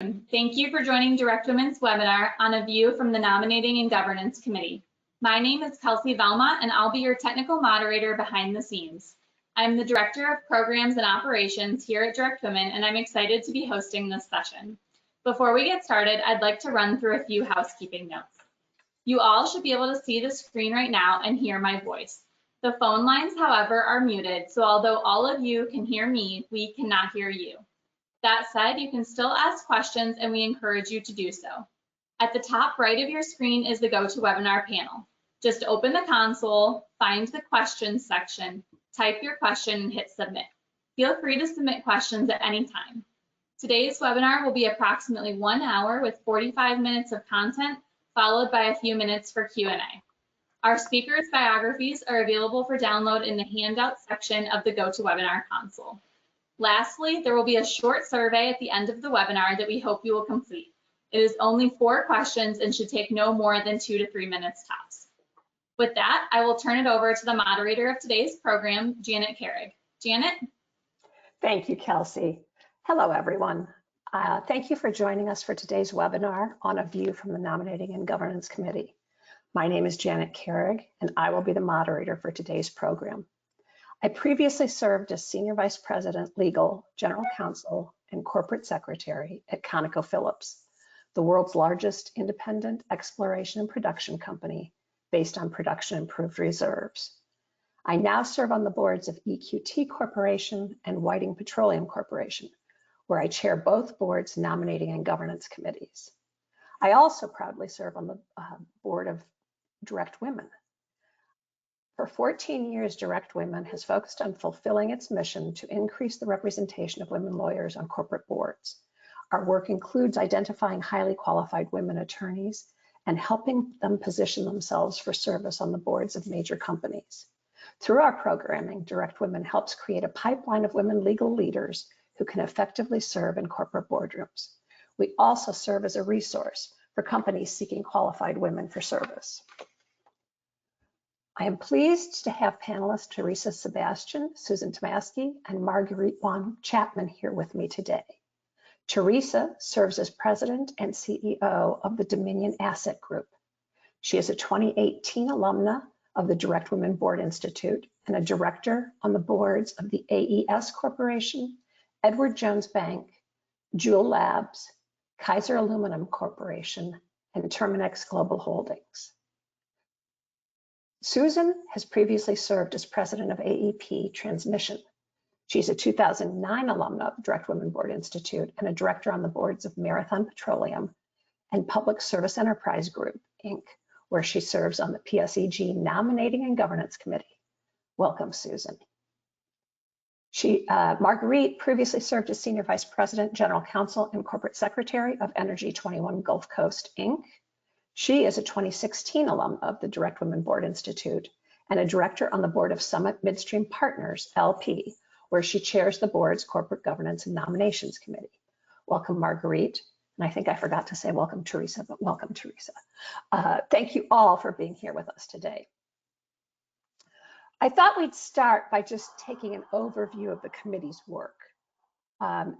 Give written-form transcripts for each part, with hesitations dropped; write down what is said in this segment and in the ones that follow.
Thank you for joining Direct Women's webinar on a view from the Nominating and Governance Committee. My name is Kelsey Velma, and I'll be your technical moderator behind the scenes. I'm the Director of Programs and Operations here at Direct Women, and I'm excited to be hosting this session. Before we get started, I'd like to run through a few housekeeping notes. You all should be able to see the screen right now and hear my voice. The phone lines, however, are muted, so although all of you can hear me, we cannot hear you. That said, you can still ask questions and we encourage you to do so. At the top right of your screen is the GoToWebinar panel. Just open the console, find the questions section, type your question and hit submit. Feel free to submit questions at any time. Today's webinar will be approximately 1 hour with 45 minutes of content, followed by a few minutes for Q&A. Our speakers' biographies are available for download in the handout section of the GoToWebinar console. Lastly, there will be a short survey at the end of the webinar that we hope you will complete. It is only 4 questions and should take no more than 2 to 3 minutes tops. With that, I will turn it over to the moderator of today's program, Janet Carrig. Janet? Thank you, Kelsey. Hello, everyone. Thank you for joining us for today's webinar on a view from the Nominating and Governance Committee. My name is Janet Carrig, and I will be the moderator for today's program. I previously served as Senior Vice President, Legal, General Counsel, and Corporate Secretary at ConocoPhillips, the world's largest independent exploration and production company based on production improved reserves. I now serve on the boards of EQT Corporation and Whiting Petroleum Corporation, where I chair both boards' Nominating and Governance Committees. I also proudly serve on the board of Direct Women. For 14 years, Direct Women has focused on fulfilling its mission to increase the representation of women lawyers on corporate boards. Our work includes identifying highly qualified women attorneys and helping them position themselves for service on the boards of major companies. Through our programming, Direct Women helps create a pipeline of women legal leaders who can effectively serve in corporate boardrooms. We also serve as a resource for companies seeking qualified women for service. I am pleased to have panelists Teresa Sebastian, Susan Tomasky, and Marguerite Juan Chapman here with me today. Teresa serves as President and CEO of the Dominion Asset Group. She is a 2018 alumna of the Direct Women Board Institute and a director on the boards of the AES Corporation, Edward Jones Bank, Jewel Labs, Kaiser Aluminum Corporation, and Terminex Global Holdings. Susan has previously served as president of AEP Transmission. She's a 2009 alumna of Direct Women Board Institute and a director on the boards of Marathon Petroleum and Public Service Enterprise Group, Inc., where she serves on the PSEG Nominating and Governance Committee. Welcome, Susan. Marguerite previously served as Senior Vice President, General Counsel, and Corporate Secretary of Energy 21 Gulf Coast, Inc. She is a 2016 alum of the Direct Women Board Institute and a director on the board of Summit Midstream Partners, LP, where she chairs the board's Corporate Governance and Nominations Committee. Welcome, Marguerite. And I think I forgot to say welcome, Teresa, but welcome, Teresa. Thank you all for being here with us today. I thought we'd start by just taking an overview of the committee's work. I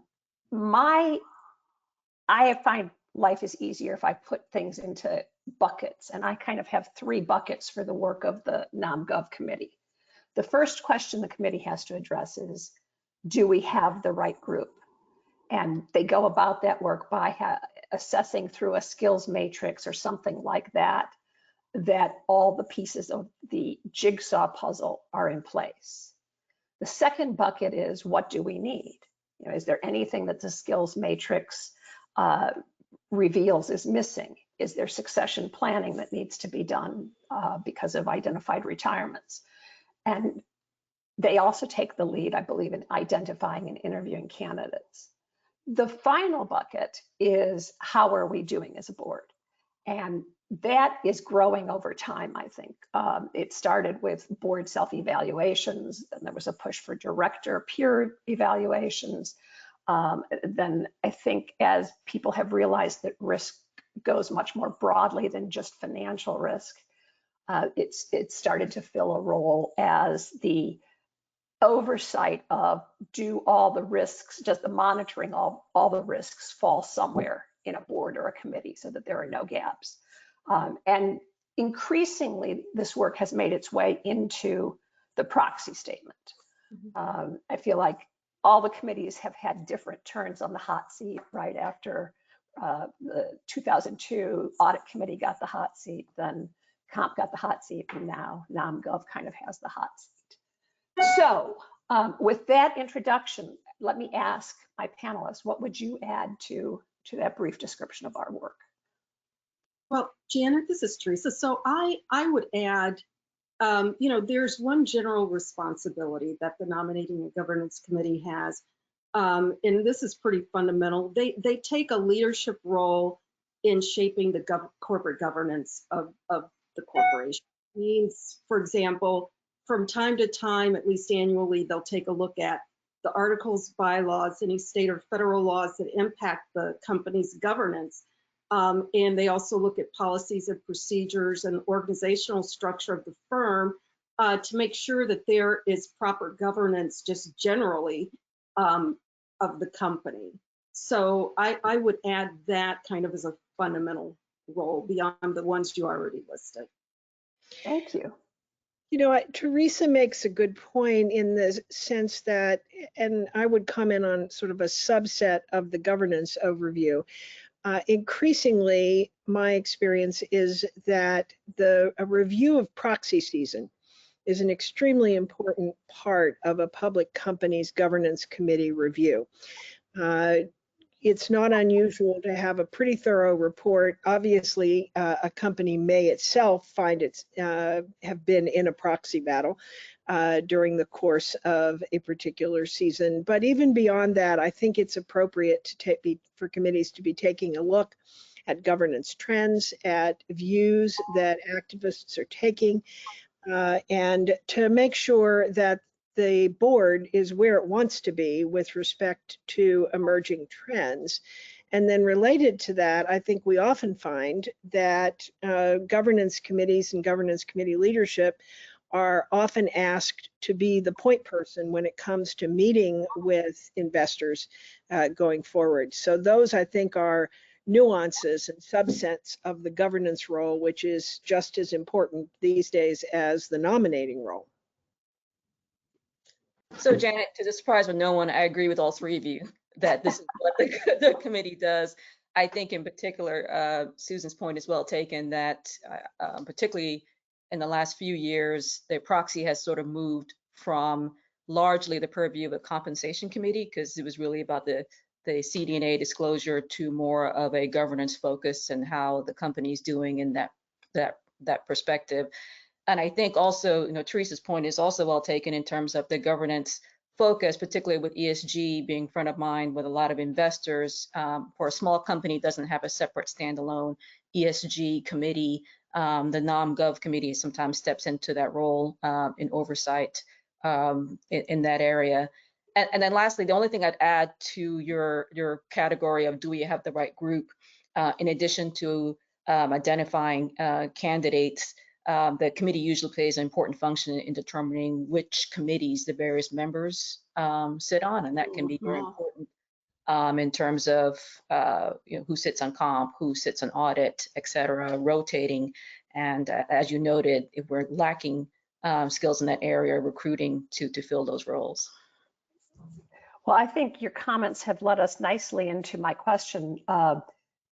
find life is easier if I put things into buckets, and I kind of have 3 buckets for the work of the Nom Gov Committee. The first question the committee has to address is, do we have the right group? And they go about that work by assessing through a skills matrix or something like that, that all the pieces of the jigsaw puzzle are in place. The second bucket is, what do we need? You know, is there anything that the skills matrix reveals is missing? Is there succession planning that needs to be done because of identified retirements? And they also take the lead, I believe, in identifying and interviewing candidates. The final bucket is, how are we doing as a board? And that is growing over time, I think. It started with board self-evaluations, and there was a push for director peer evaluations. Then I think as people have realized that risk goes much more broadly than just financial risk, it started to fill a role as the oversight of, do all the risks, just the monitoring, all the risks fall somewhere in a board or a committee so that there are no gaps. And increasingly, this work has made its way into the proxy statement. I feel like all the committees have had different turns on the hot seat. Right after the 2002 audit committee got the hot seat, then comp got the hot seat, and now Nom Gov kind of has the hot seat. So with that introduction, let me ask my panelists, what would you add to that brief description of our work? Well, Janet, this is Teresa. So I would add, there's one general responsibility that the Nominating and Governance Committee has, and this is pretty fundamental. They take a leadership role in shaping the corporate governance of the corporation. It means, for example, from time to time, at least annually, they'll take a look at the articles, bylaws, any state or federal laws that impact the company's governance. And they also look at policies and procedures and organizational structure of the firm to make sure that there is proper governance just generally of the company. So I would add that kind of as a fundamental role beyond the ones you already listed. Thank you. You know, Teresa makes a good point in the sense that, and I would comment on sort of a subset of the governance overview. Increasingly, my experience is that a review of proxy season is an extremely important part of a public company's governance committee review. It's not unusual to have a pretty thorough report. Obviously, a company may itself find have been in a proxy battle during the course of a particular season. But even beyond that, I think it's appropriate for committees to be taking a look at governance trends, at views that activists are taking, and to make sure that the board is where it wants to be with respect to emerging trends. And then related to that, I think we often find that governance committees and governance committee leadership are often asked to be the point person when it comes to meeting with investors going forward. So those, I think, are nuances and subsets of the governance role, which is just as important these days as the nominating role. So Janet, to the surprise of no one, I agree with all three of you that this is what the committee does. I think in particular, Susan's point is well taken that particularly in the last few years, the proxy has sort of moved from largely the purview of a compensation committee, because it was really about the CD&A disclosure, to more of a governance focus and how the company is doing in that perspective. And I think also, Teresa's point is also well taken in terms of the governance focus, particularly with ESG being front of mind with a lot of investors. For a small company, doesn't have a separate standalone ESG committee. The Nom Gov Committee sometimes steps into that role in oversight in that area. And then lastly, the only thing I'd add to your category of do we have the right group, in addition to identifying candidates, the committee usually plays an important function in determining which committees the various members sit on, and that can be very important in terms of who sits on comp, who sits on audit, et cetera, rotating. And as you noted, if we're lacking skills in that area, recruiting to fill those roles. Well, I think your comments have led us nicely into my question,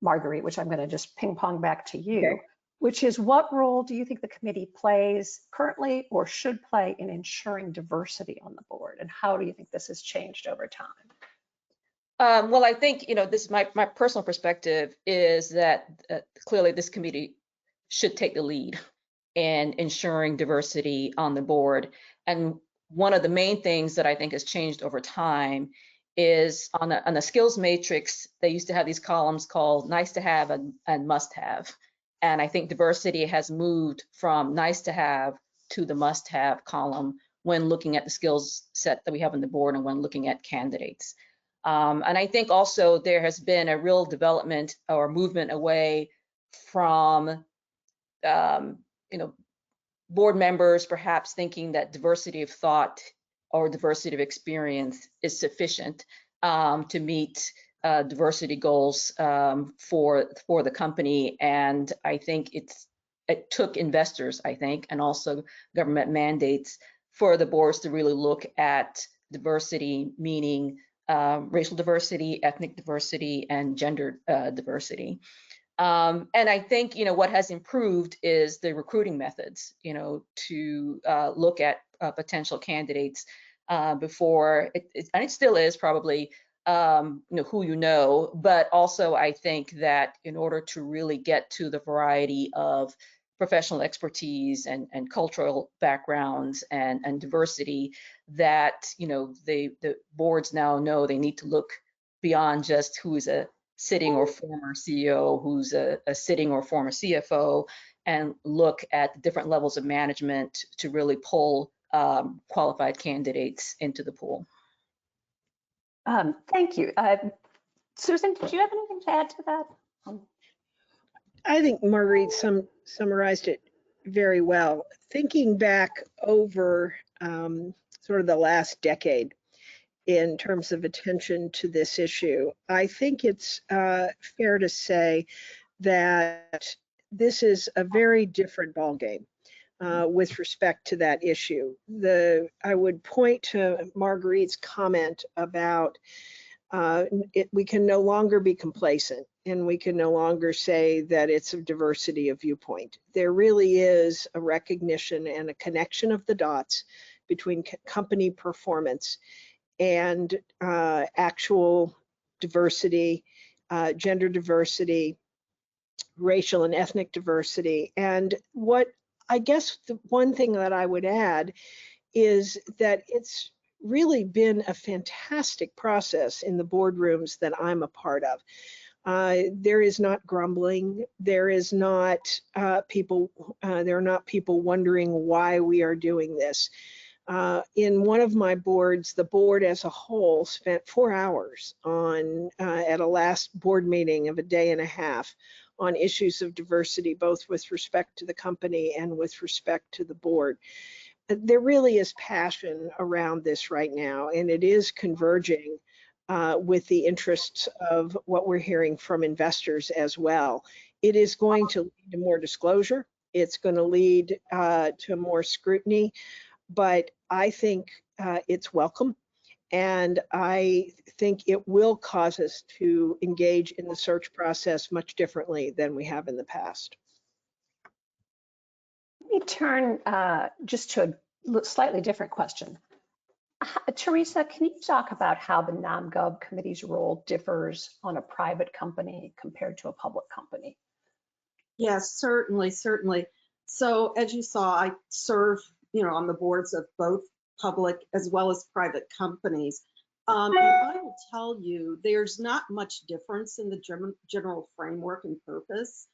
Marguerite, which I'm going to just ping pong back to you. Okay. Which is, what role do you think the committee plays currently or should play in ensuring diversity on the board? And how do you think this has changed over time? Well, I think, this is my personal perspective is that clearly this committee should take the lead in ensuring diversity on the board. And one of the main things that I think has changed over time is on the skills matrix, they used to have these columns called nice to have and must have. And I think diversity has moved from nice to have to the must have column when looking at the skills set that we have on the board and when looking at candidates. And I think also there has been a real development or movement away from, board members perhaps thinking that diversity of thought or diversity of experience is sufficient to meet diversity goals for the company. And I think it took investors, I think, and also government mandates for the boards to really look at diversity, meaning racial diversity, ethnic diversity, and gender diversity. And I think, what has improved is the recruiting methods, to look at potential candidates before, and it still is probably, who but also I think that in order to really get to the variety of professional expertise and cultural backgrounds and diversity, that, the boards now know they need to look beyond just who is a sitting or former CEO, who's a sitting or former CFO, and look at the different levels of management to really pull qualified candidates into the pool. Thank you. Susan, did you have anything to add to that? I think Marguerite summarized it very well. Thinking back over sort of the last decade in terms of attention to this issue, I think it's fair to say that this is a very different ballgame with respect to that issue. I would point to Marguerite's comment about we can no longer be complacent, and we can no longer say that it's a diversity of viewpoint. There really is a recognition and a connection of the dots between company performance and actual diversity, gender diversity, racial and ethnic diversity. And what I guess the one thing that I would add is that it's really been a fantastic process in the boardrooms that I'm a part of. There is not grumbling. There is not there are not people wondering why we are doing this. In one of my boards, the board as a whole spent 4 hours on at a last board meeting of a day and a half on issues of diversity, both with respect to the company and with respect to the board. There really is passion around this right now, and it is converging with the interests of what we're hearing from investors as well. It is going to lead to more disclosure. It's going to lead to more scrutiny, but I think it's welcome. And I think it will cause us to engage in the search process much differently than we have in the past. Let me turn just to a slightly different question. Teresa, can you talk about how the Nom Gov Committee's role differs on a private company compared to a public company? Yes, certainly. So as you saw, I serve, on the boards of both public as well as private companies. And I will tell you, there's not much difference in the general framework and purpose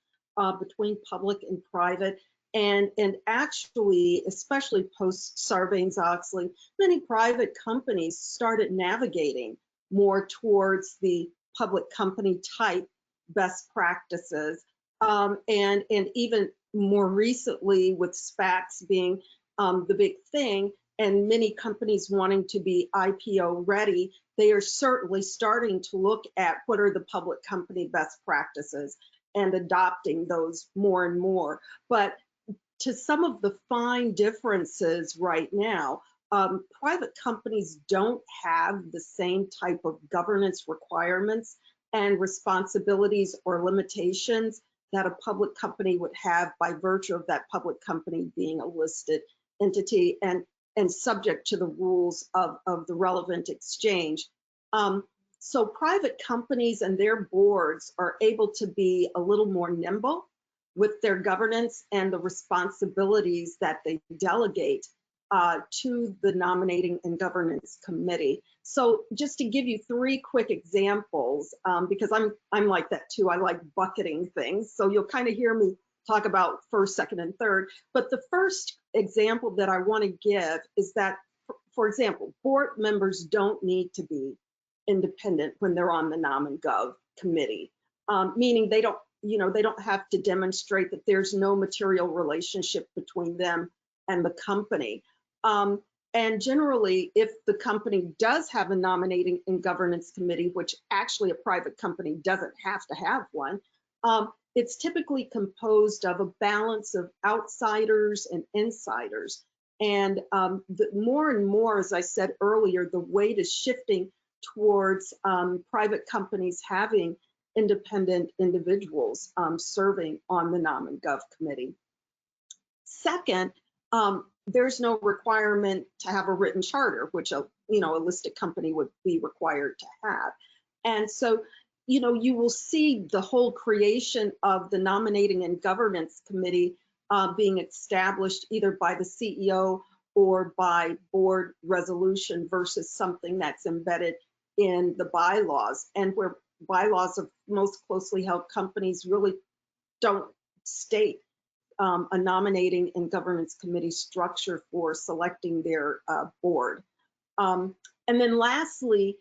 between public and private. And actually, especially post Sarbanes-Oxley, many private companies started navigating more towards the public company type best practices. And even more recently with SPACs being the big thing, and many companies wanting to be IPO ready, they are certainly starting to look at what are the public company best practices and adopting those more and more. But to some of the fine differences right now, private companies don't have the same type of governance requirements and responsibilities or limitations that a public company would have by virtue of that public company being a listed entity and subject to the rules of the relevant exchange. So private companies and their boards are able to be a little more nimble with their governance and the responsibilities that they delegate to the Nominating and Governance Committee. So just to give you 3 quick examples, because I'm like that too, I like bucketing things. So you'll kind of hear me talk about first, second, and third. But the first example that I want to give is that, for example, board members don't need to be independent when they're on the Nom and Gov Committee, meaning they don't have to demonstrate that there's no material relationship between them and the company. And generally, if the company does have a nominating and governance committee, which actually a private company doesn't have to have one, it's typically composed of a balance of outsiders and insiders. And more and more, as I said earlier, the weight is shifting towards private companies having independent individuals serving on the Nom and Gov Committee. Second, there's no requirement to have a written charter, which a listed company would be required to have. And so, you will see the whole creation of the Nominating and Governance Committee being established either by the CEO or by board resolution versus something that's embedded in the bylaws, and where bylaws of most closely held companies really don't state a nominating and governance committee structure for selecting their board. And then lastly,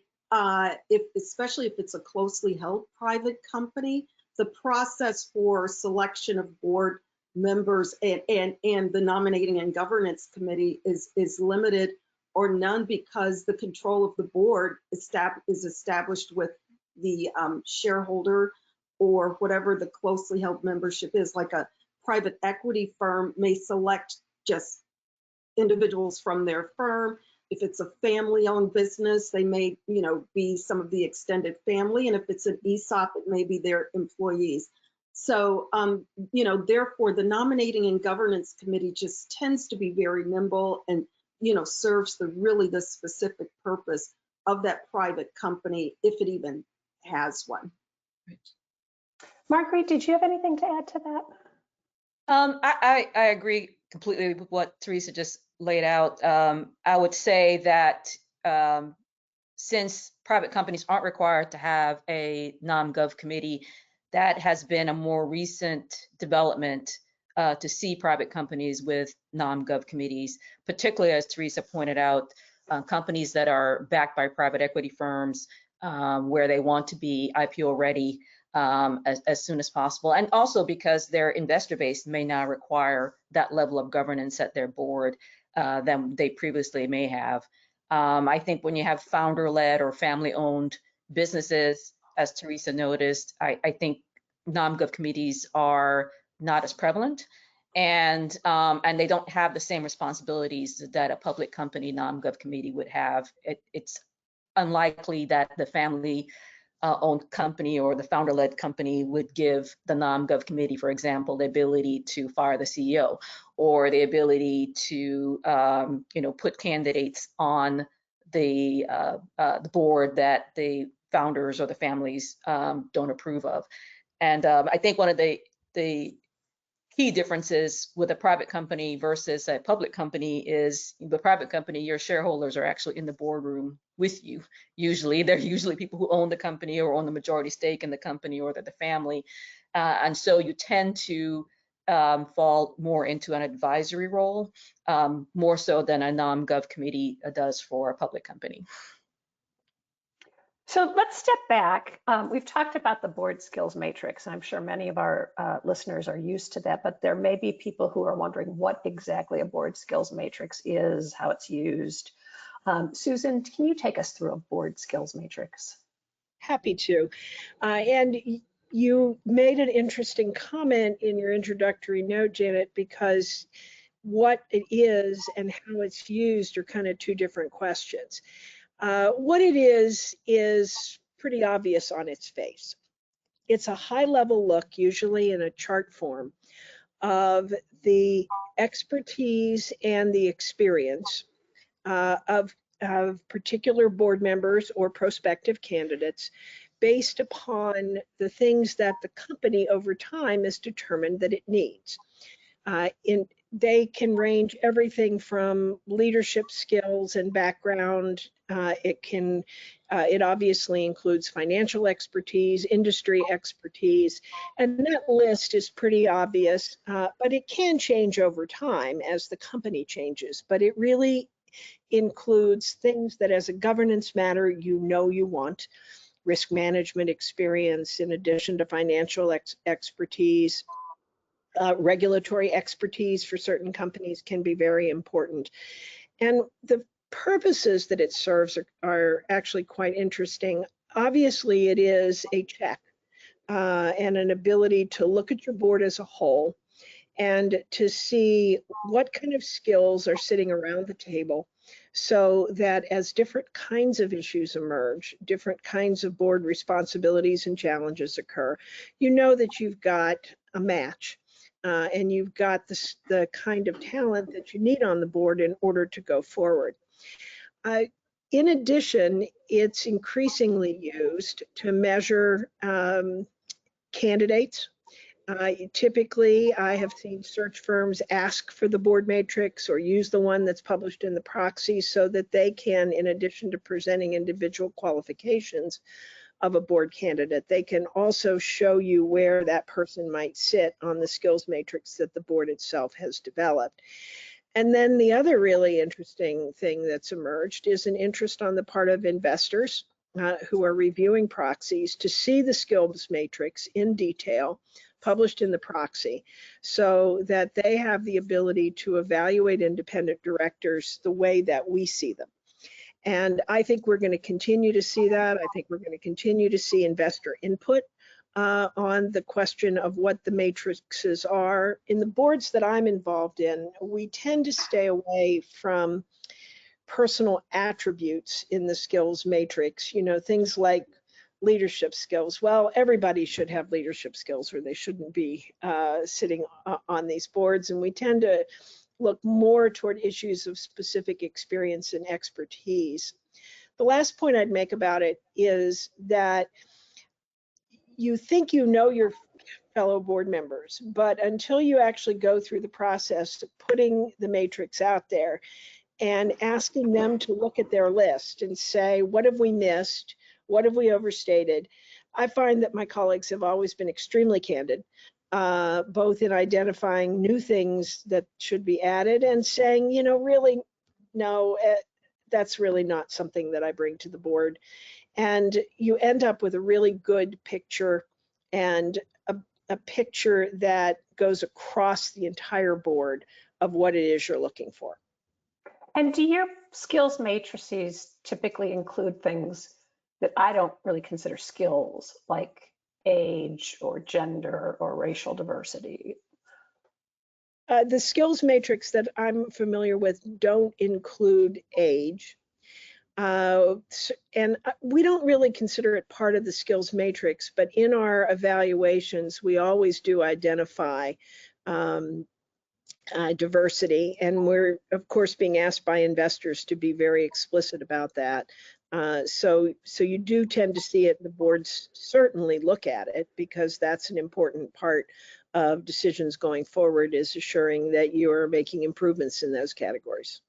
especially if it's a closely held private company, the process for selection of board members and the nominating and governance committee is limited or none, because the control of the board is established with the shareholder or whatever the closely held membership is. Like a private equity firm may select just individuals from their firm. If it's a family-owned business, they may, be some of the extended family. And if it's an ESOP, it may be their employees. So, therefore, the Nominating and Governance Committee just tends to be very nimble and, serves the specific purpose of that private company, if it even has one. Marguerite, did you have anything to add to that? I agree completely with what Teresa just laid out. I would say that since private companies aren't required to have a Nom Gov Committee, that has been a more recent development to see private companies with Nom Gov Committees, particularly, as Teresa pointed out, companies that are backed by private equity firms where they want to be IPO ready as soon as possible, and also because their investor base may now require that level of governance at their board than they previously may have. I think when you have founder-led or family-owned businesses, as Teresa noticed, I think Nom Gov committees are not as prevalent, and they don't have the same responsibilities that a public company Nom Gov committee would have. It's unlikely that the family owned company or the founder-led company would give the Nom Gov committee, for example, the ability to fire the CEO or the ability to put candidates on the board that the founders or the families don't approve of. And I think one of the key differences with a private company versus a public company is the private company, your shareholders are actually in the boardroom with you. Usually, they're usually people who own the company or own the majority stake in the company, or they're the family. And so you tend to fall more into an advisory role, more so than a Nom Gov committee does for a public company. So let's step back. We've talked about the board skills matrix. I'm sure many of our listeners are used to that, but there may be people who are wondering what exactly a board skills matrix is, how it's used. Susan, can you take us through a board skills matrix? Happy to. And you made an interesting comment in your introductory note, Janet, because what it is and how it's used are kind of two different questions. What it is pretty obvious on its face. It's a high-level look, usually in a chart form, of the expertise and the experience of particular board members or prospective candidates based upon the things that the company over time has determined that it needs. They can range everything from leadership skills and background. It obviously includes financial expertise, industry expertise, and that list is pretty obvious, but it can change over time as the company changes. But it really includes things that as a governance matter, you want: risk management experience in addition to financial expertise. Regulatory expertise for certain companies can be very important. And the purposes that it serves are actually quite interesting. Obviously, it is a check and an ability to look at your board as a whole and to see what kind of skills are sitting around the table, so that as different kinds of issues emerge, different kinds of board responsibilities and challenges occur, you know that you've got a match and you've got the kind of talent that you need on the board in order to go forward. In addition, it's increasingly used to measure candidates. Typically, I have seen search firms ask for the board matrix or use the one that's published in the proxy so that they can, in addition to presenting individual qualifications of a board candidate, they can also show you where that person might sit on the skills matrix that the board itself has developed. And then the other really interesting thing that's emerged is an interest on the part of investors who are reviewing proxies to see the skills matrix in detail published in the proxy, so that they have the ability to evaluate independent directors the way that we see them. And I think we're going to continue to see that. I think we're going to continue to see investor input on the question of what the matrices are. In the boards that I'm involved in, we tend to stay away from personal attributes in the skills matrix, you know, things like leadership skills. Well, everybody should have leadership skills or they shouldn't be sitting on these boards. And we tend to look more toward issues of specific experience and expertise. The last point I'd make about it is that you think you know your fellow board members, but until you actually go through the process of putting the matrix out there and asking them to look at their list and say, what have we missed? What have we overstated? I find that my colleagues have always been extremely candid, both in identifying new things that should be added and saying, you know, really, no, that's really not something that I bring to the board. And you end up with a really good picture, and a picture that goes across the entire board of what it is you're looking for. And do your skills matrices typically include things that I don't really consider skills, like age or gender or racial diversity? The skills matrix that I'm familiar with don't include age. And we don't really consider it part of the skills matrix, but in our evaluations, we always do identify diversity, and we're of course being asked by investors to be very explicit about that. So you do tend to see it. The boards certainly look at it because that's an important part of decisions going forward, is assuring that you are making improvements in those categories.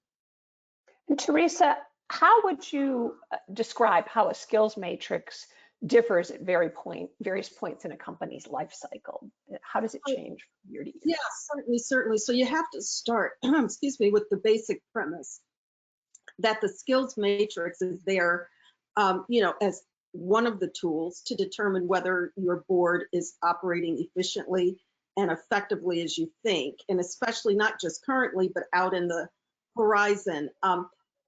And Teresa, how would you describe how a skills matrix differs at various points in a company's life cycle? How does it change from year to year? Yeah, certainly. So you have to start, excuse me, with the basic premise that the skills matrix is there, you know, as one of the tools to determine whether your board is operating efficiently and effectively as you think, and especially not just currently, but out in the horizon.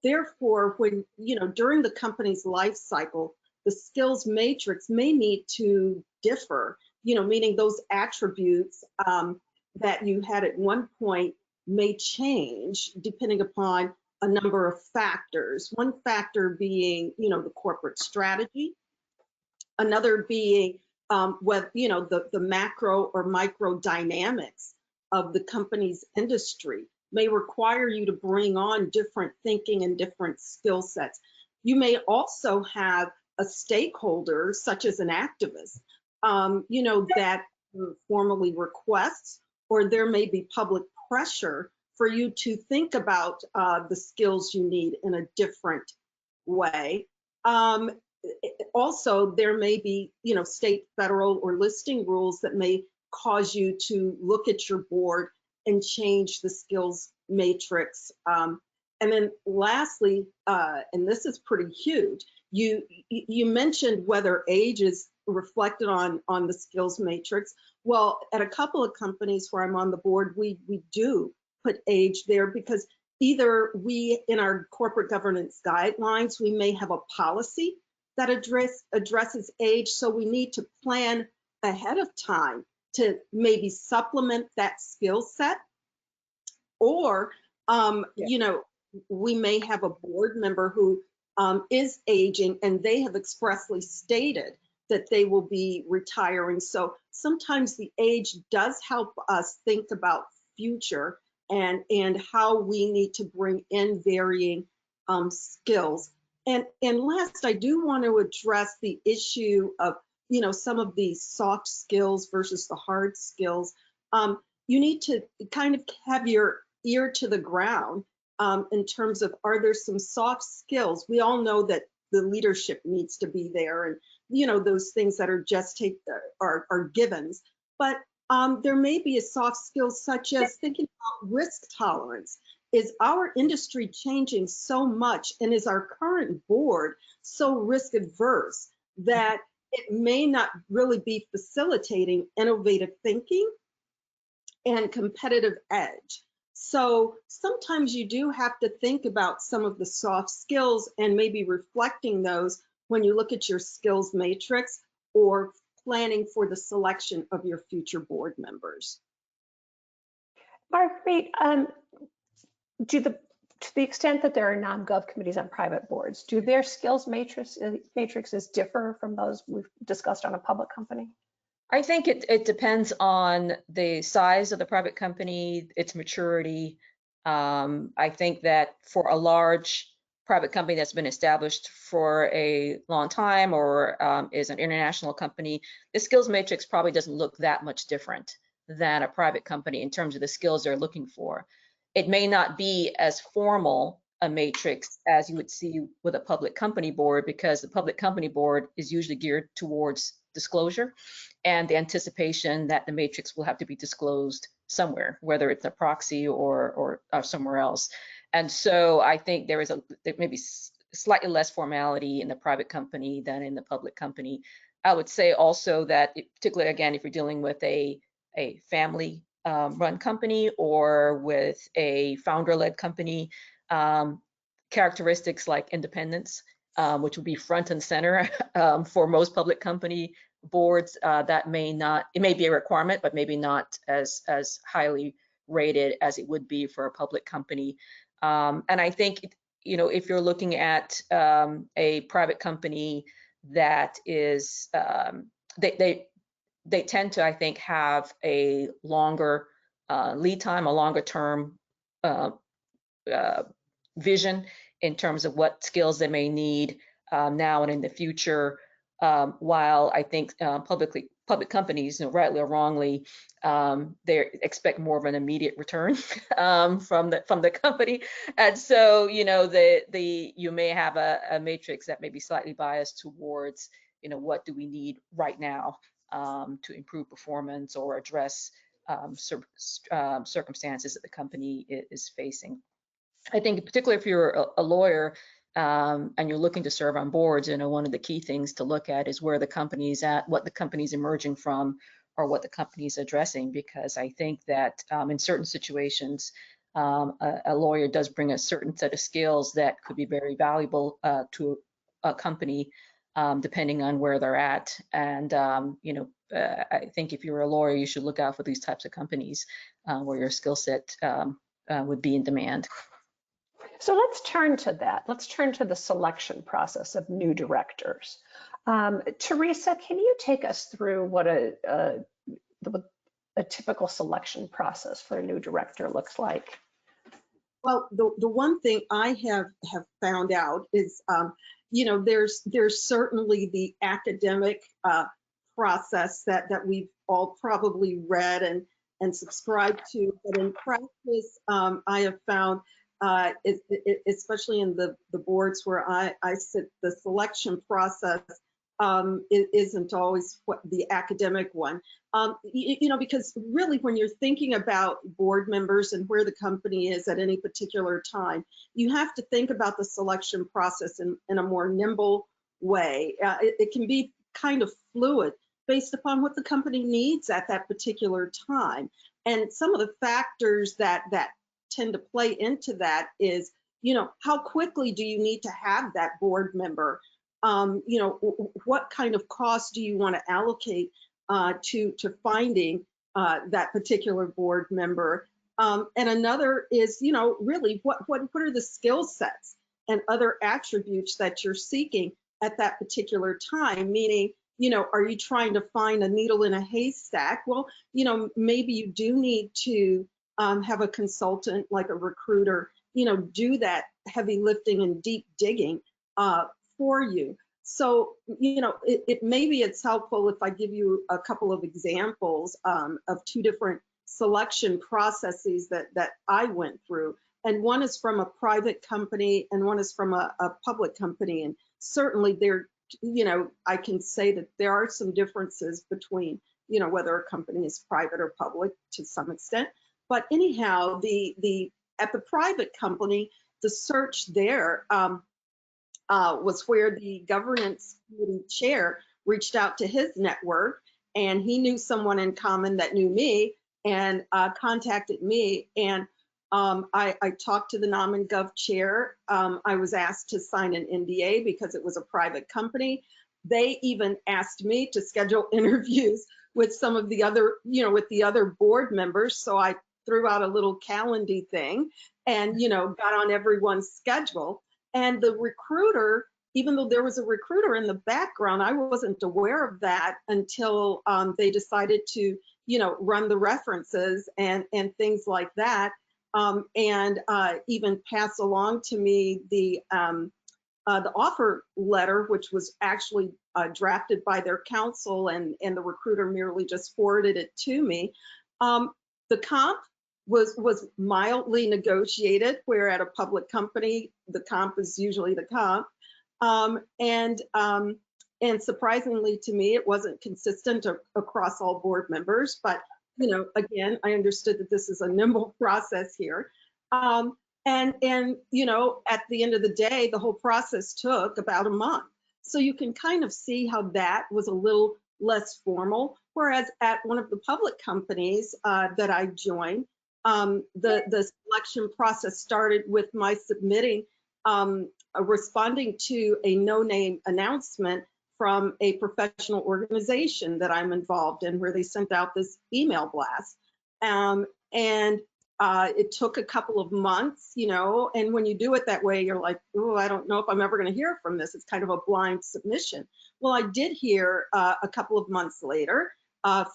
Therefore, when, you know, during the company's life cycle, the skills matrix may need to differ, you know, meaning those attributes that you had at one point may change depending upon a number of factors. One factor being, you know, the corporate strategy, another being what, you know, the macro or micro dynamics of the company's industry may require you to bring on different thinking and different skill sets. You may also have a stakeholder, such as an activist, you know, that formally requests, or there may be public pressure for you to think about the skills you need in a different way. Also, there may be, you know, state, federal, or listing rules that may cause you to look at your board and change the skills matrix. And then lastly, and this is pretty huge, you mentioned whether age is reflected on the skills matrix. Well, at a couple of companies where I'm on the board, we do put age there because either we, in our corporate governance guidelines, we may have a policy that addresses age, so we need to plan ahead of time to maybe supplement that skill set. Or, you know, we may have a board member who is aging and they have expressly stated that they will be retiring. So sometimes the age does help us think about future and how we need to bring in varying skills. And last, I do want to address the issue of, you know, some of these soft skills versus the hard skills. You need to kind of have your ear to the ground in terms of, are there some soft skills? We all know that the leadership needs to be there, and you know, those things that are just are givens. But there may be a soft skill such as thinking about risk tolerance. Is our industry changing so much, and is our current board so risk adverse that it may not really be facilitating innovative thinking and competitive edge? So sometimes you do have to think about some of the soft skills and maybe reflecting those when you look at your skills matrix or planning for the selection of your future board members. Marguerite, to the extent that there are Nom Gov committees on private boards, do their skills matrices differ from those we've discussed on a public company? I think it depends on the size of the private company, its maturity. I think that for a large private company that's been established for a long time or is an international company, the skills matrix probably doesn't look that much different than a private company in terms of the skills they're looking for. It may not be as formal a matrix as you would see with a public company board, because the public company board is usually geared towards disclosure and the anticipation that the matrix will have to be disclosed somewhere, whether it's a proxy or somewhere else. And so I think there may be slightly less formality in the private company than in the public company. I would say also that, particularly again, if you're dealing with a family run company or with a founder-led company, characteristics like independence, which would be front and center for most public company boards, that may not, it may be a requirement, but maybe not as highly rated as it would be for a public company. And I think, you know, if you're looking at a private company that is, they tend to, I think, have a longer lead time, a longer term vision in terms of what skills they may need now and in the future. While I think public companies, you know, rightly or wrongly, they expect more of an immediate return from the company, and so, you know, you may have a matrix that may be slightly biased towards, you know, what do we need right now to improve performance or address circumstances that the company is facing. I think particularly if you're a lawyer and you're looking to serve on boards, you know, one of the key things to look at is where the company's at, what the company's emerging from, or what the company's addressing, because I think that in certain situations, a lawyer does bring a certain set of skills that could be very valuable to a company, depending on where they're at. And, you know, I think if you're a lawyer, you should look out for these types of companies where your skill set would be in demand. So let's turn to that. Let's turn to the selection process of new directors. Teresa, can you take us through what a typical selection process for a new director looks like? Well, the one thing I have found out is, you know, there's certainly the academic process that we've all probably read and subscribed to, but in practice, I have found, especially in the boards where I sit, the selection process isn't always the academic one. You know, because really when you're thinking about board members and where the company is at any particular time, you have to think about the selection process in a more nimble way. It can be kind of fluid based upon what the company needs at that particular time. And some of the factors that tend to play into that is, how quickly do you need to have that board member? What kind of cost do you want to allocate to finding that particular board member? And another is, really what are the skill sets and other attributes that you're seeking at that particular time? Meaning, are you trying to find a needle in a haystack? Well, maybe you do need to have a consultant like a recruiter, do that heavy lifting and deep digging for you. So, maybe it's helpful if I give you a couple of examples of two different selection processes that I went through. And one is from a private company and one is from a public company. And certainly there, I can say that there are some differences between, whether a company is private or public to some extent. But anyhow, at the private company, the search there was where the governance committee chair reached out to his network, and he knew someone in common that knew me and contacted me. And I talked to the Nom Gov chair. I was asked to sign an NDA because it was a private company. They even asked me to schedule interviews with some of the other, with the other board members. So I threw out a little calendar thing and, got on everyone's schedule. And the recruiter, even though there was a recruiter in the background, I wasn't aware of that until they decided to, run the references and things like that. And even pass along to me the offer letter, which was actually drafted by their counsel, and the recruiter merely just forwarded it to me. The comp was mildly negotiated, where at a public company, the comp is usually the comp. And surprisingly to me, it wasn't consistent across all board members, but again, I understood that this is a nimble process here. And at the end of the day, the whole process took about a month. So you can kind of see how that was a little less formal. Whereas at one of the public companies that I joined, the selection process started with my submitting, responding to a no-name announcement from a professional organization that I'm involved in, where they sent out this email blast. It took a couple of months, and when you do it that way, you're like, oh, I don't know if I'm ever going to hear from this. It's kind of a blind submission. Well, I did hear a couple of months later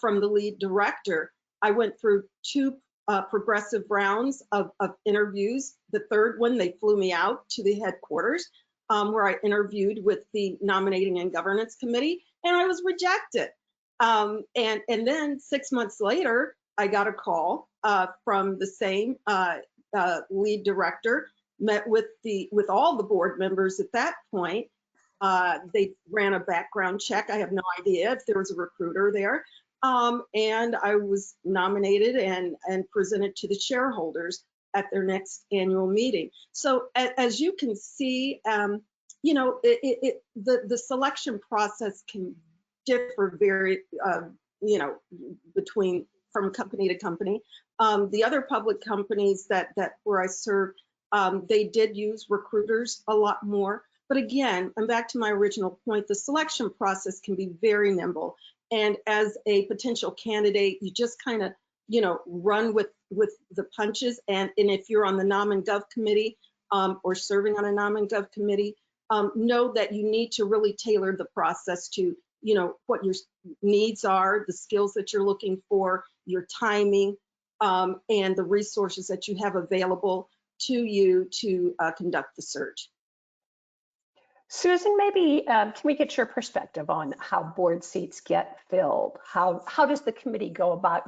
from the lead director. I went through two progressive rounds of interviews. The third one, they flew me out to the headquarters where I interviewed with the Nominating and Governance Committee, and I was rejected. And then 6 months later, I got a call from the same lead director, met with all the board members at that point. They ran a background check. I have no idea if there was a recruiter there. And I was nominated and presented to the shareholders at their next annual meeting. So as you can see, the selection process can differ very, from company to company. The other public companies that where I served, they did use recruiters a lot more. But again, I'm back to my original point, the selection process can be very nimble. And as a potential candidate, you just kind of, run with the punches. And if you're on the Nom Gov Committee or serving on a Nom Gov Committee, know that you need to really tailor the process to, what your needs are, the skills that you're looking for, your timing, and the resources that you have available to you to conduct the search. Susan, maybe can we get your perspective on how board seats get filled? How does the committee go about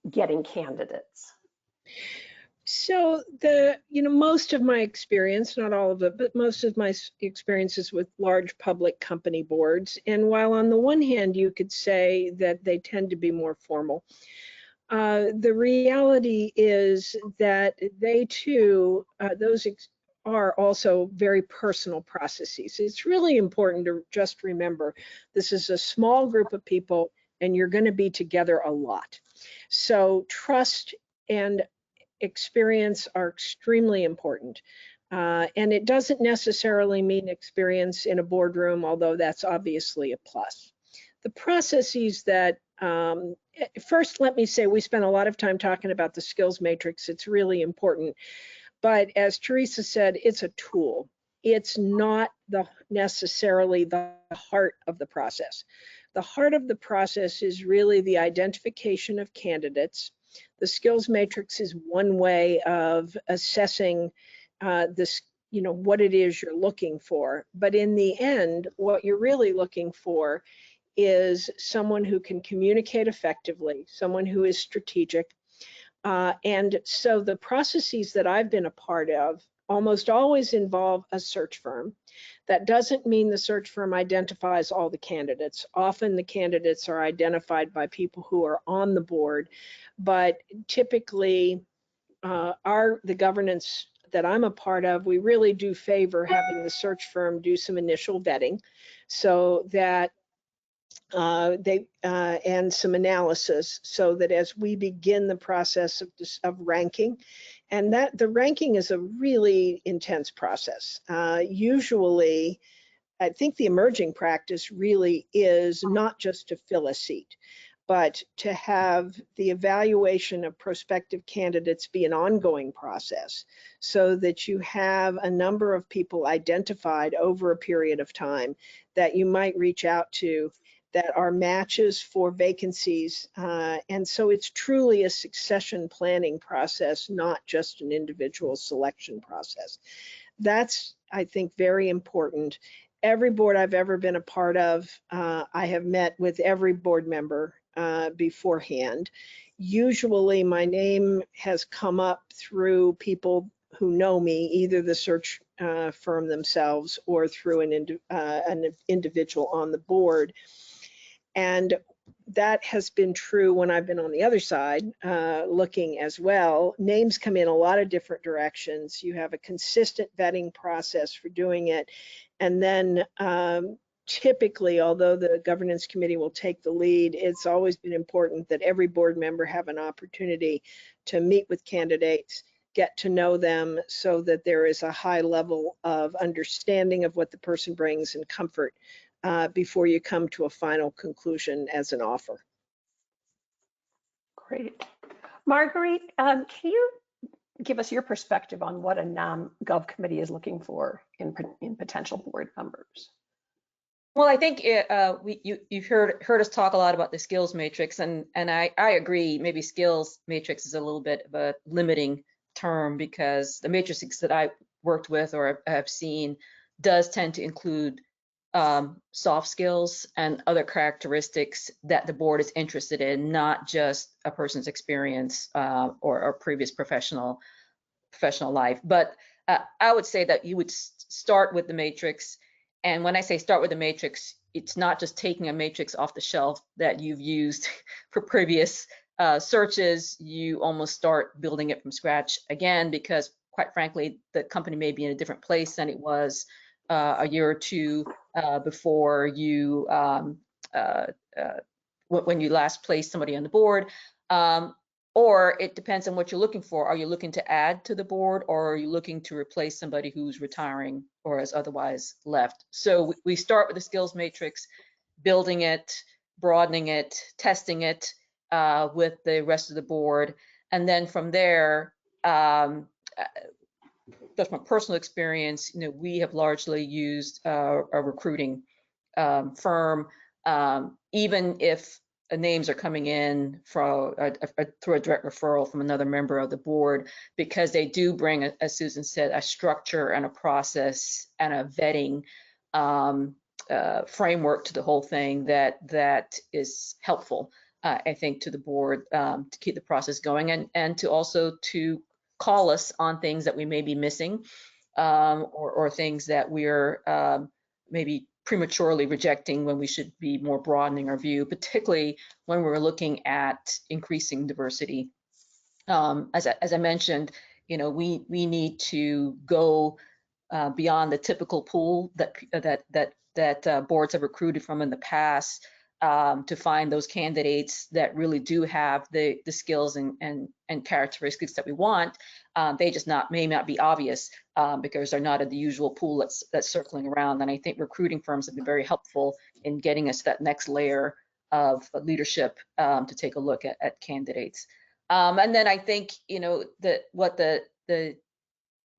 getting candidates? So most of my experience, not all of it, but most of my experiences with large public company boards. And while on the one hand, you could say that they tend to be more formal, the reality is that they too, those are also very personal processes. It's really important to just remember this is a small group of people and you're going to be together a lot. So trust and experience are extremely important. And it doesn't necessarily mean experience in a boardroom, although that's obviously a plus. The processes that, first, let me say, we spent a lot of time talking about the skills matrix. It's really important. But as Teresa said, it's a tool. It's not necessarily the heart of the process. The heart of the process is really the identification of candidates. The skills matrix is one way of assessing this, what it is you're looking for. But in the end, what you're really looking for is someone who can communicate effectively, someone who is strategic. And so the processes that I've been a part of almost always involve a search firm. That doesn't mean the search firm identifies all the candidates. Often the candidates are identified by people who are on the board, but typically the governance that I'm a part of, we really do favor having the search firm do some initial vetting so that and some analysis so that as we begin the process of ranking, and that the ranking is a really intense process. Usually, I think the emerging practice really is not just to fill a seat, but to have the evaluation of prospective candidates be an ongoing process so that you have a number of people identified over a period of time that you might reach out to that are matches for vacancies. And so it's truly a succession planning process, not just an individual selection process. That's, I think, very important. Every board I've ever been a part of, I have met with every board member beforehand. Usually my name has come up through people who know me, either the search firm themselves or through an individual on the board. And that has been true when I've been on the other side looking as well. Names come in a lot of different directions. You have a consistent vetting process for doing it. And then typically, although the governance committee will take the lead, it's always been important that every board member have an opportunity to meet with candidates, get to know them so that there is a high level of understanding of what the person brings and comfort before you come to a final conclusion as an offer. Great. Marguerite, can you give us your perspective on what a Nom Gov committee is looking for in potential board members? Well, I think you've heard us talk a lot about the skills matrix, and I agree. Maybe skills matrix is a little bit of a limiting term because the matrices that I worked with or have seen does tend to include soft skills and other characteristics that the board is interested in, not just a person's experience or previous professional life. But I would say that you would start with the matrix. And when I say start with the matrix, it's not just taking a matrix off the shelf that you've used for previous searches. You almost start building it from scratch again, because quite frankly, the company may be in a different place than it was a year or two before you, when you last placed somebody on the board. Or it depends on what you're looking for. Are you looking to add to the board, or are you looking to replace somebody who's retiring or has otherwise left? So we start with the skills matrix, building it, broadening it, testing it with the rest of the board. And then from there, just from personal experience, we have largely used a recruiting firm, even if names are coming in through a direct referral from another member of the board, because they do bring, as Susan said, a structure and a process and a vetting framework to the whole thing that is helpful, I think, to the board to keep the process going and to also to call us on things that we may be missing or things that we're maybe prematurely rejecting when we should be more broadening our view, particularly when we're looking at increasing diversity. As I mentioned, we need to go beyond the typical pool that boards have recruited from in the past to find those candidates that really do have the skills and characteristics that we want. They just may not be obvious because they're not in the usual pool that's circling around. And I think recruiting firms have been very helpful in getting us that next layer of leadership to take a look at candidates. And then I think, you know,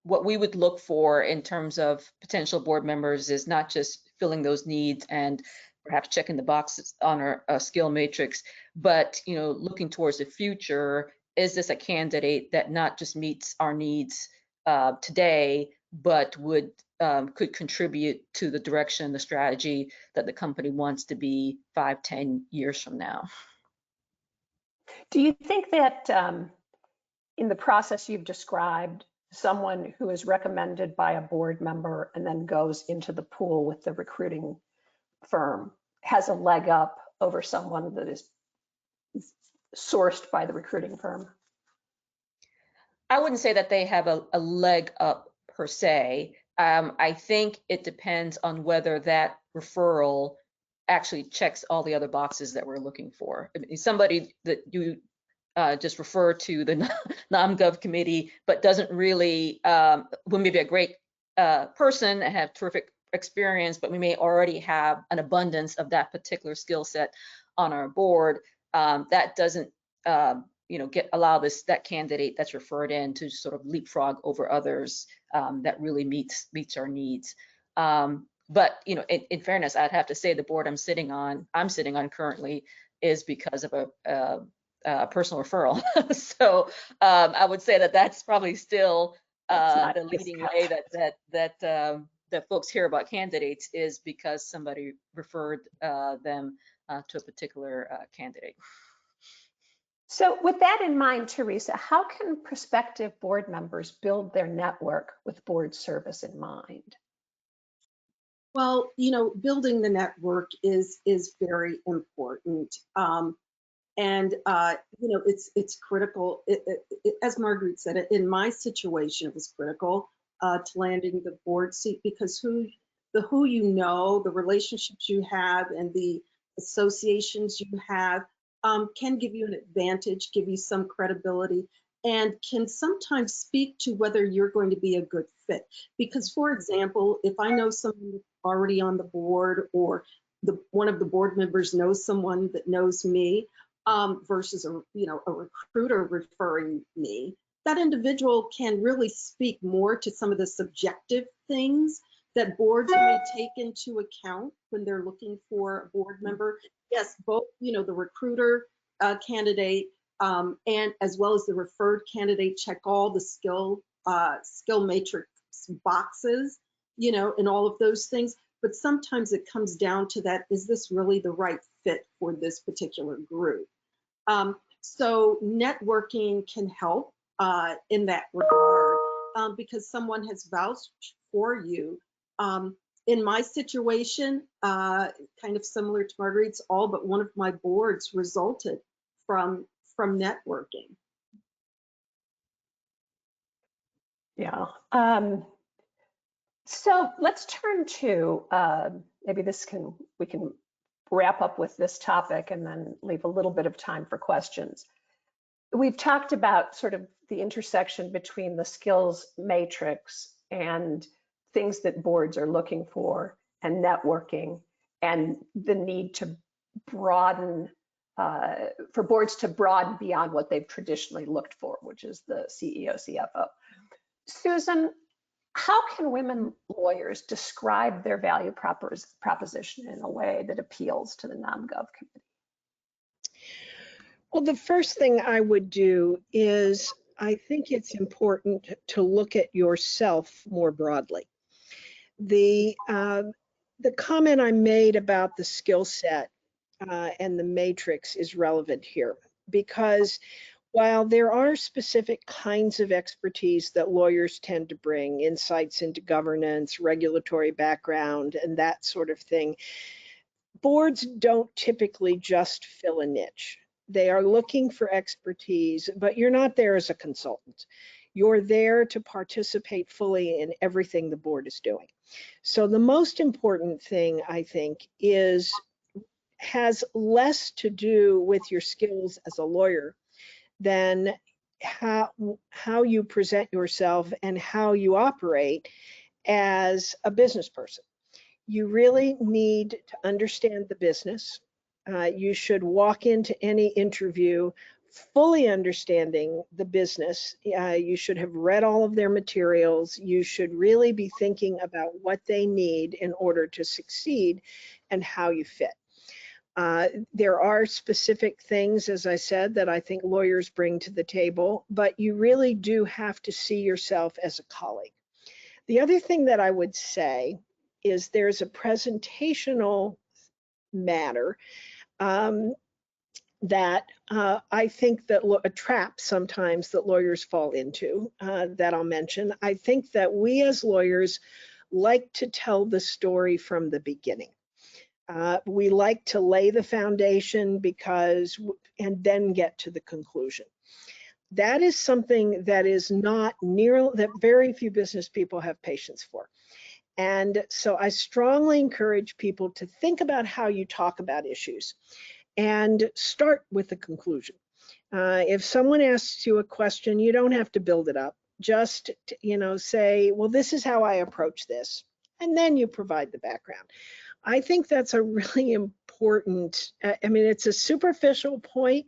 what we would look for in terms of potential board members is not just filling those needs and perhaps checking the boxes on our skill matrix, but, you know, looking towards the future. Is this a candidate that not just meets our needs today, but could contribute to the direction, the strategy that the company wants to be 5, 10 years from now? Do you think that in the process you've described, someone who is recommended by a board member and then goes into the pool with the recruiting firm has a leg up over someone that is sourced by the recruiting firm? I wouldn't say that they have a leg up per se. I think it depends on whether that referral actually checks all the other boxes that we're looking for. I mean, somebody that you just refer to the Nom Gov Committee, but doesn't really, we may be a great person and have terrific experience, but we may already have an abundance of that particular skill set on our board. That doesn't, you know, allow that candidate that's referred in to sort of leapfrog over others that really meets our needs. But you know, in fairness, I'd have to say the board I'm sitting on currently is because of a personal referral. So I would say that's probably still the leading way that folks hear about candidates is because somebody referred them to a particular candidate. So with that in mind, Teresa, how can prospective board members build their network with board service in mind? Well, you know, building the network is very important. And you know, it's critical. As Marguerite said, in my situation, it was critical to landing the board seat because who you know, the relationships you have, and the associations you have can give you an advantage, give you some credibility, and can sometimes speak to whether you're going to be a good fit. Because, for example, if I know someone that's already on the board, or one of the board members knows someone that knows me, versus a recruiter referring me, that individual can really speak more to some of the subjective things that boards may take into account when they're looking for a board member. Yes, both, you know, the recruiter candidate and as well as the referred candidate check all the skill matrix boxes, you know, and all of those things. But sometimes it comes down to that, is this really the right fit for this particular group? So networking can help in that regard because someone has vouched for you. In my situation, kind of similar to Marguerite's, all but one of my boards resulted from networking. Yeah. So let's turn to maybe we can wrap up with this topic and then leave a little bit of time for questions. We've talked about sort of the intersection between the skills matrix and things that boards are looking for and networking, and the need to broaden, for boards to broaden beyond what they've traditionally looked for, which is the CEO, CFO. Susan, how can women lawyers describe their value proposition in a way that appeals to the Nom Gov Committee? Well, the first thing I would do is I think it's important to look at yourself more broadly. The comment I made about the skill set and the matrix is relevant here, because while there are specific kinds of expertise that lawyers tend to bring, insights into governance, regulatory background, and that sort of thing, boards don't typically just fill a niche. They are looking for expertise, but you're not there as a consultant. You're there to participate fully in everything the board is doing. So the most important thing, I think, is has less to do with your skills as a lawyer than how you present yourself and how you operate as a business person. You really need to understand the business. You should walk into any interview fully understanding the business. You should have read all of their materials. You should really be thinking about what they need in order to succeed and how you fit. There are specific things, as I said, that I think lawyers bring to the table, but you really do have to see yourself as a colleague. The other thing that I would say is there's a presentational matter that I think that a trap sometimes that lawyers fall into that I'll mention. I think that we as lawyers like to tell the story from the beginning. We like to lay the foundation and then get to the conclusion. That is something that is not that very few business people have patience for. And so I strongly encourage people to think about how you talk about issues and start with the conclusion. If someone asks you a question, you don't have to build it up. Just, say, well, this is how I approach this. And then you provide the background. I think that's a really important, it's a superficial point,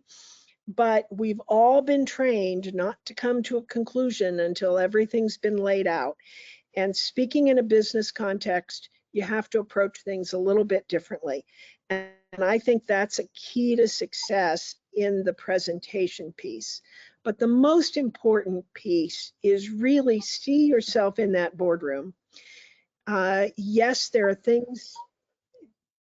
but we've all been trained not to come to a conclusion until everything's been laid out. And speaking in a business context, you have to approach things a little bit differently. And I think that's a key to success in the presentation piece. But the most important piece is really see yourself in that boardroom. Yes, there are things.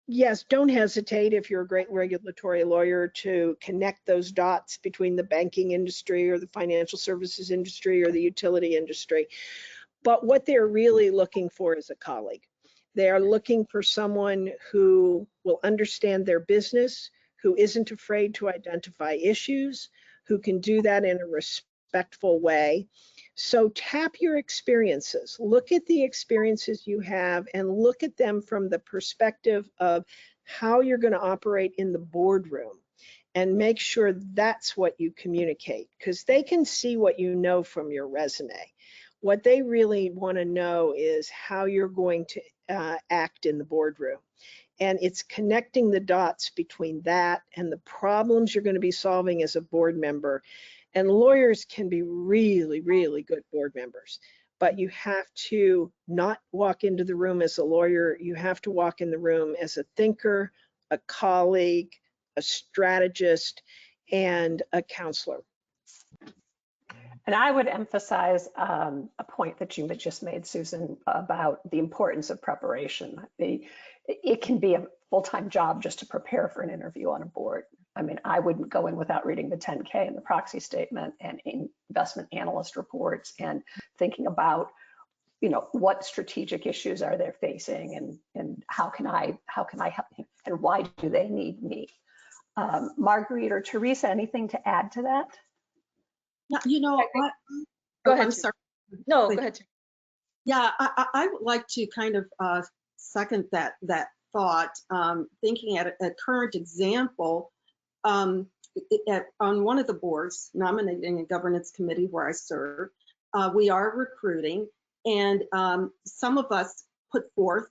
Yes, don't hesitate if you're a great regulatory lawyer to connect those dots between the banking industry or the financial services industry or the utility industry. But what they're really looking for is a colleague. They are looking for someone who will understand their business, who isn't afraid to identify issues, who can do that in a respectful way. So tap your experiences. Look at the experiences you have and look at them from the perspective of how you're going to operate in the boardroom, and make sure that's what you communicate, because they can see what you know from your resume. What they really want to know is how you're going to act in the boardroom. And it's connecting the dots between that and the problems you're going to be solving as a board member. And lawyers can be really, really good board members, but you have to not walk into the room as a lawyer. You have to walk in the room as a thinker, a colleague, a strategist, and a counselor. And I would emphasize a point that you just made, Susan, about the importance of preparation. It can be a full-time job just to prepare for an interview on a board. I wouldn't go in without reading the 10K and the proxy statement and investment analyst reports and thinking about, what strategic issues are they facing and how can I help them and why do they need me? Marguerite or Teresa, anything to add to that? Yeah, Go ahead. I'm sorry. No, go ahead. Yeah, I would like to kind of second that thought, thinking at a current example. On one of the boards, Nominating and Governance Committee, where I serve, we are recruiting, and some of us put forth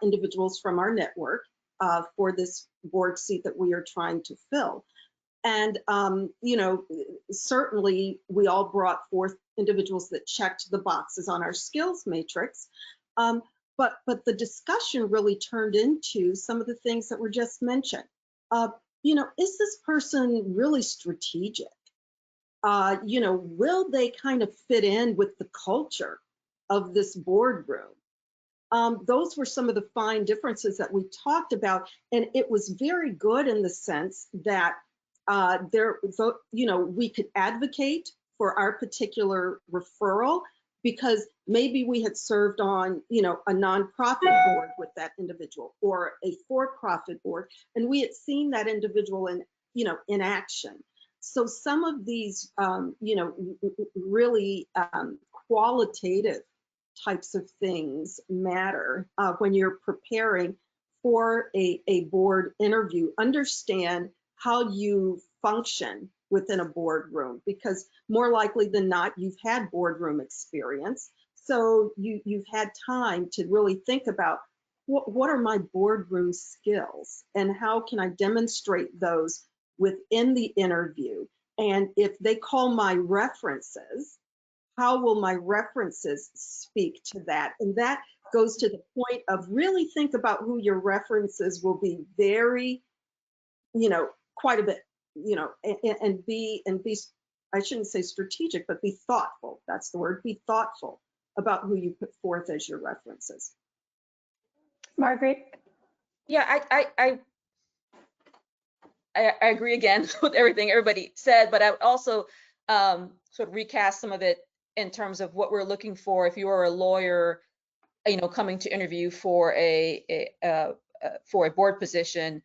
individuals from our network for this board seat that we are trying to fill. And, certainly we all brought forth individuals that checked the boxes on our skills matrix. But the discussion really turned into some of the things that were just mentioned. Is this person really strategic? Will they kind of fit in with the culture of this boardroom? Those were some of the fine differences that we talked about. And it was very good in the sense that we could advocate for our particular referral, because maybe we had served on, a nonprofit board with that individual or a for-profit board, and we had seen that individual in action. So some of these, really qualitative types of things matter when you're preparing before a board interview, understand how you function within a boardroom, because more likely than not, you've had boardroom experience. So you've had time to really think about what are my boardroom skills and how can I demonstrate those within the interview. And if they call my references, how will my references speak to that? And that goes to the point of really think about who your references will be very, quite a bit, and be, I shouldn't say strategic, but be thoughtful. That's the word, be thoughtful about who you put forth as your references. Margaret? Yeah, I agree again with everything everybody said, but I would also sort of recast some of it in terms of what we're looking for. If you are a lawyer, coming to interview for a board position,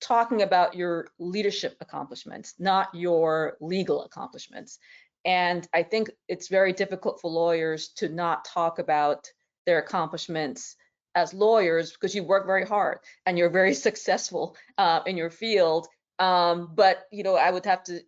talking about your leadership accomplishments, not your legal accomplishments. And I think it's very difficult for lawyers to not talk about their accomplishments as lawyers, because you work very hard and you're very successful in your field. But I would have to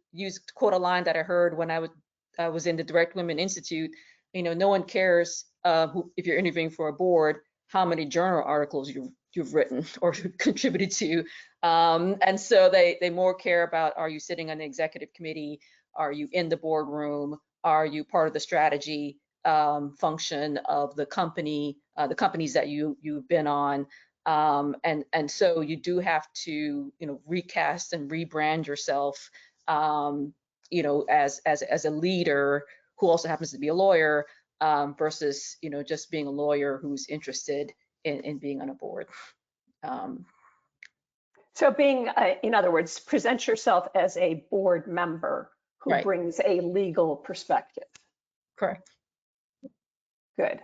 quote a line that I heard when I was in the Direct Women Institute. No one cares if you're interviewing for a board how many journal articles you've written or contributed to, and so they more care about, are you sitting on the executive committee? Are you in the boardroom? Are you part of the strategy function of the company, the companies that you've been on? And so you do have to recast and rebrand yourself as a leader who also happens to be a lawyer, versus just being a lawyer who's interested in being on a board. So being, in other words, present yourself as a board member who Right. brings a legal perspective. Correct. Good.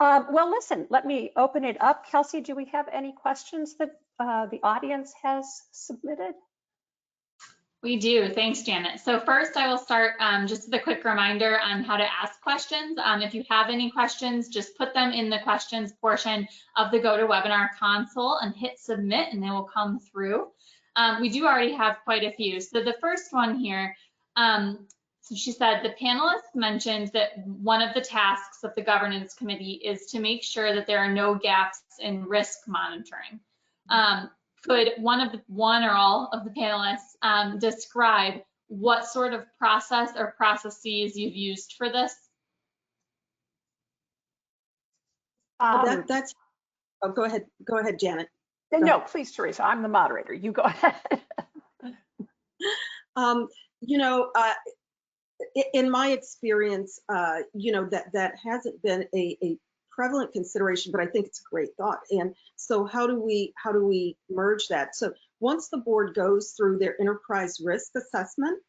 Well, listen, let me open it up. Kelsey, do we have any questions that the audience has submitted? We do. Thanks, Janet. So first I will start just with a quick reminder on how to ask questions. If you have any questions, just put them in the questions portion of the GoToWebinar console and hit submit, and they will come through. We do already have quite a few. So the first one here, so she said, the panelists mentioned that one of the tasks of the governance committee is to make sure that there are no gaps in risk monitoring. Could one or all of the panelists describe what sort of process or processes you've used for this? Oh, go ahead, Janet. No, please, Teresa, I'm the moderator. You go ahead. In my experience, that hasn't been a prevalent consideration, but I think it's a great thought. And so how do we merge that? So once the board goes through their enterprise risk assessment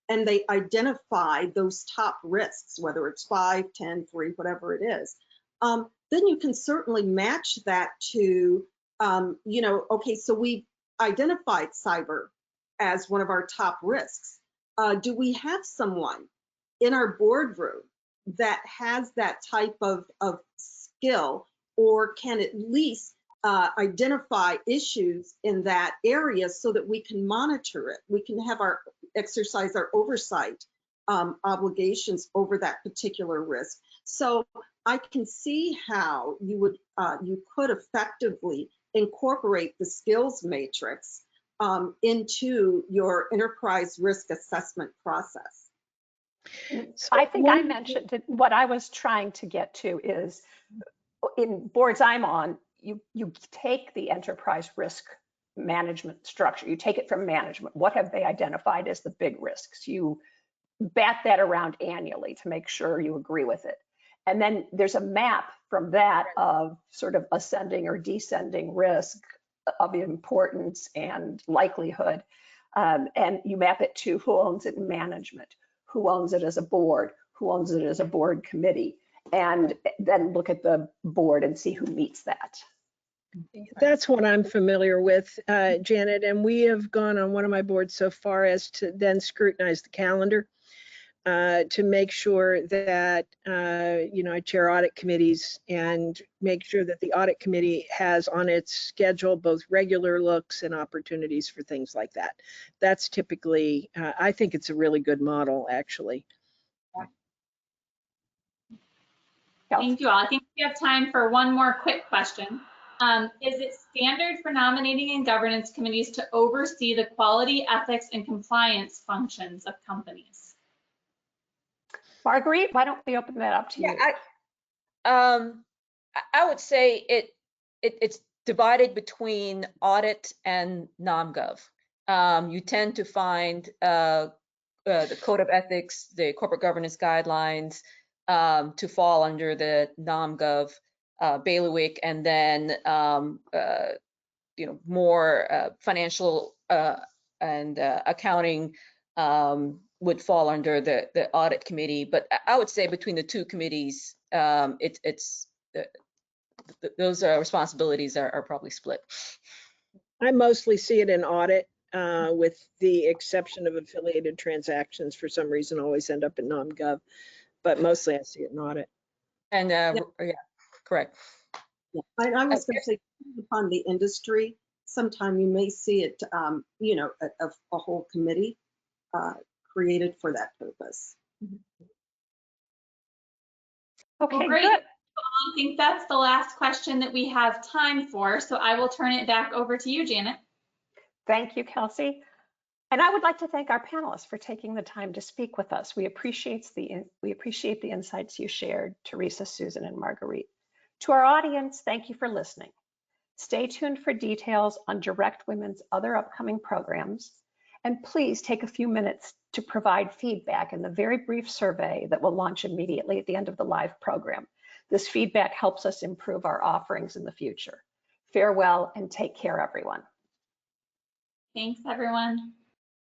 and they identify those top risks, whether it's 5, 10, 3, whatever it is, then you can certainly match that to, okay, so we've identified cyber as one of our top risks. Do we have someone in our boardroom that has that type of skill, or can at least identify issues in that area so that we can monitor it? We can have exercise our oversight obligations over that particular risk. So I can see how you could effectively incorporate the skills matrix into your enterprise risk assessment process. So I think I mentioned that what I was trying to get to is, in boards I'm on, you take the enterprise risk management structure, you take it from management. What have they identified as the big risks? You bat that around annually to make sure you agree with it. And then there's a map from that of sort of ascending or descending risk of importance and likelihood. And you map it to who owns it in management, who owns it as a board, who owns it as a board committee, and then look at the board and see who meets that. That's what I'm familiar with, Janet, and we have gone on one of my boards so far as to then scrutinize the calendar. to make sure that, I chair audit committees and make sure that the audit committee has on its schedule both regular looks and opportunities for things like that. That's typically, I think it's a really good model, actually. Thank you all. I think we have time for one more quick question. Is it standard for nominating and governance committees to oversee the quality, ethics, and compliance functions of companies? Marguerite, why don't we open that up to you? I would say it's divided between audit and Nom Gov. You tend to find the Code of Ethics, the Corporate Governance Guidelines to fall under the Nom Gov bailiwick, and then more financial and accounting would fall under the audit committee. But I would say between the two committees, those responsibilities are probably split. I mostly see it in audit, with the exception of affiliated transactions. For some reason, always end up in Nom Gov, but mostly I see it in audit. And yeah, correct. Yeah. I was going to say, upon the industry, sometime you may see it, a whole committee created for that purpose. Okay, well, great. good. I think that's the last question that we have time for, so I will turn it back over to you, Janet. Thank you, Kelsey. And I would like to thank our panelists for taking the time to speak with us. We appreciate the insights you shared, Teresa, Susan, and Marguerite. To our audience, thank you for listening. Stay tuned for details on Direct Women's other upcoming programs. And please take a few minutes to provide feedback in the very brief survey that will launch immediately at the end of the live program. This feedback helps us improve our offerings in the future. Farewell and take care, everyone. Thanks, everyone.